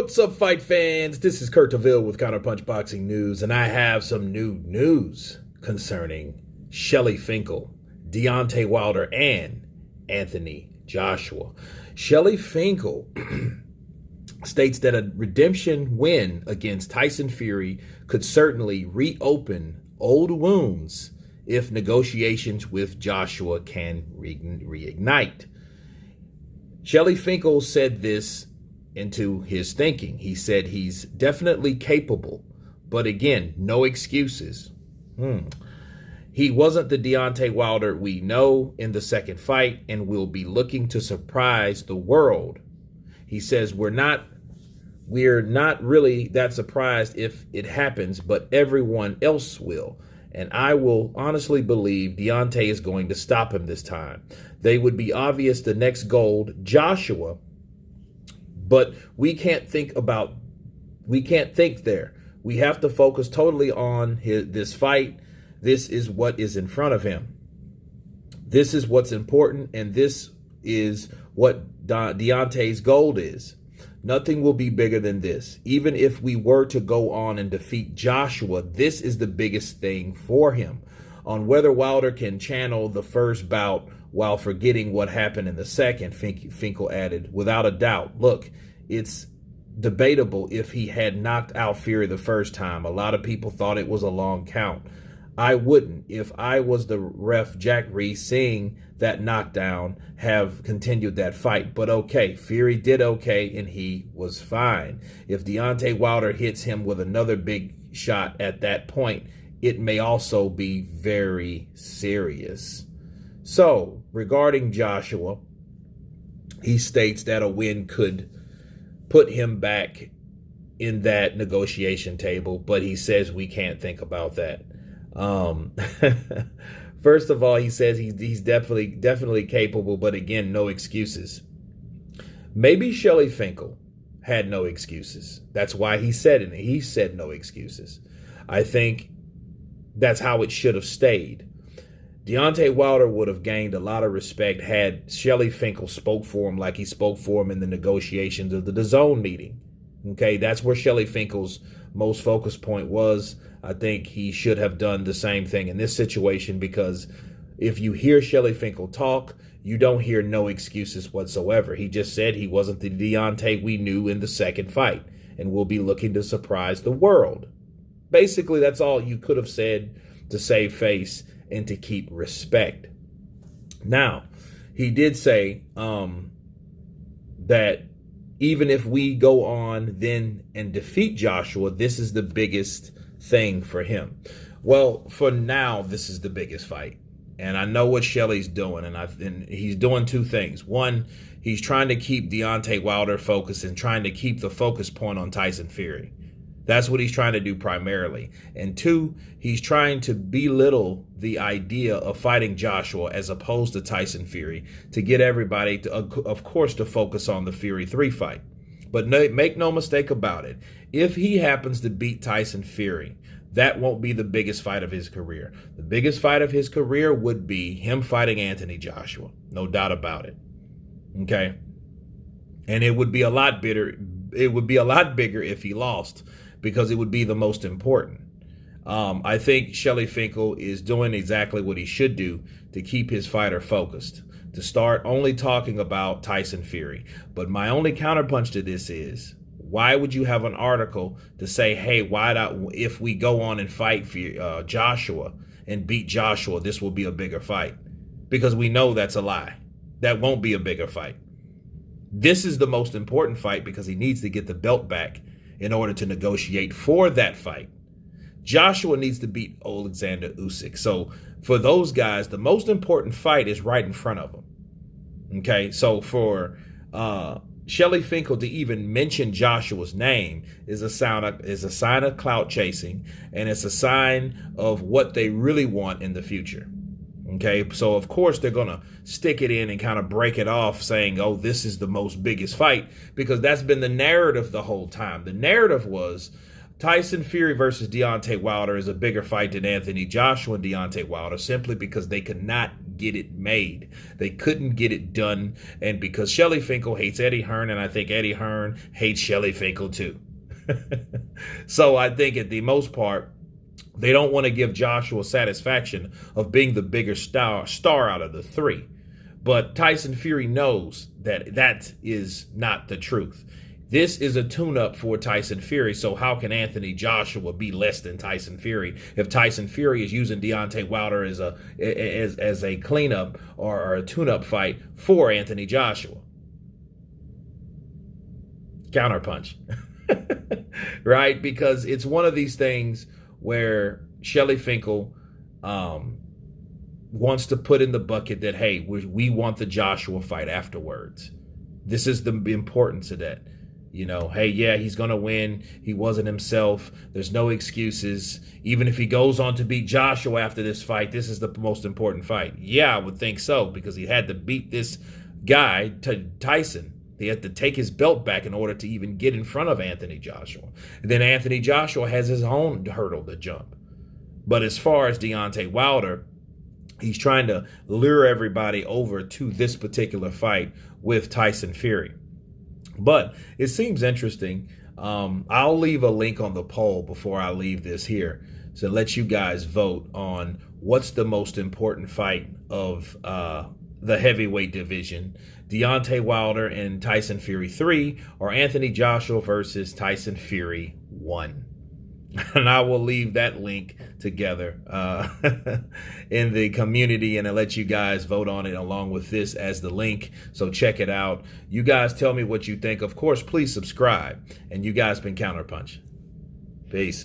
What's up, fight fans? This is Kurt DeVille with Counterpunch Boxing News, and I have some new news concerning Shelley Finkle, Deontay Wilder, and Anthony Joshua. Shelley Finkle states that a redemption win against Tyson Fury could certainly reopen old wounds if negotiations with Joshua can reignite. Shelley Finkle said this into his thinking. He said he's definitely capable, but again, no excuses. He wasn't the Deontay Wilder we know in the second fight and will be looking to surprise the world. He says we're not really that surprised if it happens, but everyone else will. And I will honestly believe Deontay is going to stop him this time. They would be obvious the next gold, Joshua, but we can't think there. We have to focus totally on this fight. This is what is in front of him. This is what's important, and this is what Deontay's goal is. Nothing will be bigger than this. Even if we were to go on and defeat Joshua, this is the biggest thing for him. On whether Wilder can channel the first bout while forgetting what happened in the second, Finkle added, without a doubt. Look, it's debatable if he had knocked out Fury the first time. A lot of people thought it was a long count. I wouldn't, if I was the ref Jack Reese, seeing that knockdown, have continued that fight. But okay, Fury did okay, and he was fine. If Deontay Wilder hits him with another big shot at that point, it may also be very serious. So, regarding Joshua, he states that a win could put him back in that negotiation table, but he says we can't think about that. First of all, he says he's definitely capable, but again, no excuses. Maybe Shelley Finkle had no excuses. That's why he said it. He said no excuses. I think that's how it should have stayed. Deontay Wilder would have gained a lot of respect had Shelley Finkle spoke for him like he spoke for him in the negotiations of the DAZN meeting. Okay, that's where Shelley Finkle's most focus point was. I think he should have done the same thing in this situation, because if you hear Shelley Finkle talk, you don't hear no excuses whatsoever. He just said he wasn't the Deontay we knew in the second fight and will be looking to surprise the world. Basically, that's all you could have said to save face and to keep respect. Now, he did say that even if we go on then and defeat Joshua, this is the biggest thing for him. Well, for now, this is the biggest fight. And I know what Shelley's doing, and he's doing two things. One, he's trying to keep Deontay Wilder focused and trying to keep the focus point on Tyson Fury. That's what he's trying to do primarily. And two, he's trying to belittle the idea of fighting Joshua as opposed to Tyson Fury to get everybody, to, of course, to focus on the Fury 3 fight. But make no mistake about it. If he happens to beat Tyson Fury, that won't be the biggest fight of his career. The biggest fight of his career would be him fighting Anthony Joshua. No doubt about it. Okay? And it would be a lot bigger. It would be a lot bigger if he lost, because it would be the most important. I think Shelley Finkle is doing exactly what he should do to keep his fighter focused, to start only talking about Tyson Fury. But my only counterpunch to this is, why would you have an article to say, hey, if we go on and fight Joshua and beat Joshua, this will be a bigger fight? Because we know that's a lie. That won't be a bigger fight. This is the most important fight because he needs to get the belt back in order to negotiate for that fight. Joshua needs to beat Alexander Usyk. So for those guys, the most important fight is right in front of them. Okay, so for Shelley Finkle to even mention Joshua's name is a sign of clout chasing, and it's a sign of what they really want in the future. Okay, so of course they're going to stick it in and kind of break it off saying, oh, this is the biggest fight, because that's been the narrative the whole time. The narrative was Tyson Fury versus Deontay Wilder is a bigger fight than Anthony Joshua and Deontay Wilder, simply because they could not get it made. They couldn't get it done. And because Shelley Finkle hates Eddie Hearn, and I think Eddie Hearn hates Shelley Finkle too. So I think at the most part, they don't want to give Joshua satisfaction of being the bigger star out of the three. But Tyson Fury knows that that is not the truth. This is a tune-up for Tyson Fury, so how can Anthony Joshua be less than Tyson Fury if Tyson Fury is using Deontay Wilder as a cleanup or a tune-up fight for Anthony Joshua? Counterpunch. Right? Because it's one of these things where Shelley Finkle wants to put in the bucket that, hey, we want the Joshua fight afterwards. This is the importance of that. You know, hey, yeah, he's going to win. He wasn't himself. There's no excuses. Even if he goes on to beat Joshua after this fight, this is the most important fight. Yeah, I would think so, because he had to beat this guy, Tyson. He had to take his belt back in order to even get in front of Anthony Joshua. And then Anthony Joshua has his own hurdle to jump. But as far as Deontay Wilder, he's trying to lure everybody over to this particular fight with Tyson Fury. But it seems interesting. I'll leave a link on the poll before I leave this here to let you guys vote on what's the most important fight of the heavyweight division. Deontay Wilder and Tyson Fury 3, or Anthony Joshua versus Tyson Fury 1. And I will leave that link together in the community, and I'll let you guys vote on it along with this as the link. So check it out. You guys tell me what you think. Of course, please subscribe. And you guys been Counterpunch. Peace.